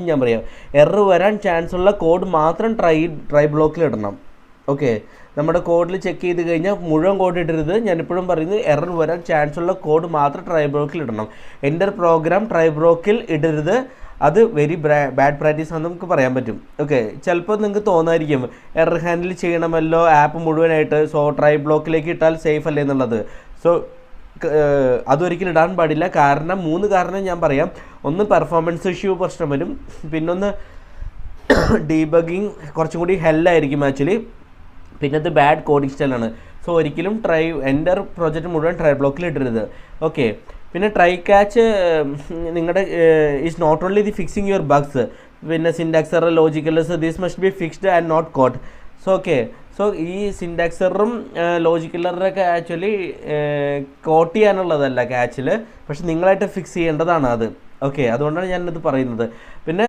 ഞാൻ പറയാം, എറർ വരാൻ ചാൻസ് ഉള്ള കോഡ് മാത്രം ട്രൈ ബ്ലോക്കിൽ ഇടണം. ഓക്കെ, നമ്മുടെ കോഡിൽ ചെക്ക് ചെയ്ത് കഴിഞ്ഞാൽ മുഴുവൻ കോഡ് ഇടരുത്. ഞാനിപ്പോഴും പറയുന്നത് എറർ വരാൻ ചാൻസ് ഉള്ള കോഡ് മാത്രം ട്രൈ ബ്ലോക്കിൽ ഇടണം. എൻ്റെ പ്രോഗ്രാം ട്രൈ ബ്ലോക്കിൽ ഇടരുത്. അത് വെരി ബാഡ് പ്രാക്ടീസ് ആണെന്ന് നമുക്ക് പറയാൻ പറ്റും. ഓക്കെ, ചിലപ്പോൾ നിങ്ങൾക്ക് തോന്നായിരിക്കും എറർ ഹാൻഡിൽ ചെയ്യണമല്ലോ ആപ്പ് മുഴുവനായിട്ട്, സോ ട്രൈ ബ്ലോക്കിലേക്ക് ഇട്ടാൽ സേഫ് അല്ലേ എന്നുള്ളത്. സോ അതൊരിക്കലും ഇടാൻ പാടില്ല. കാരണം 3 കാരണം ഞാൻ പറയാം. ഒന്ന്, പെർഫോമൻസ് ഇഷ്യൂ പ്രശ്നം വരും. പിന്നൊന്ന്, ഡീബഗിങ് കുറച്ചും കൂടി ഹെല്ലായിരിക്കും ആക്ച്വലി. പിന്നത് ബാഡ് കോഡിംഗ് സ്റ്റൈലാണ്. സോ ഒരിക്കലും എൻ്റെ പ്രോജക്റ്റ് മുഴുവൻ ട്രൈ ബ്ലോക്കിൽ ഇടരുത്. ഓക്കെ, പിന്നെ ട്രൈ ക്യാച്ച് നിങ്ങളുടെ is not only the fixing your bugs, പിന്നെ syntax error, logical error, this must be fixed and not caught. So okay, so ഈ സിൻടാക്സ് എററും ലോജിക്കൽ എററൊക്കെ ആക്ച്വലി കോട്ട് ചെയ്യാനുള്ളതല്ല ക്യാച്ചിൽ, പക്ഷെ നിങ്ങളായിട്ട് ഫിക്സ് ചെയ്യേണ്ടതാണ് അത്. ഓക്കെ, അതുകൊണ്ടാണ് ഞാനിത് പറയുന്നത്. പിന്നെ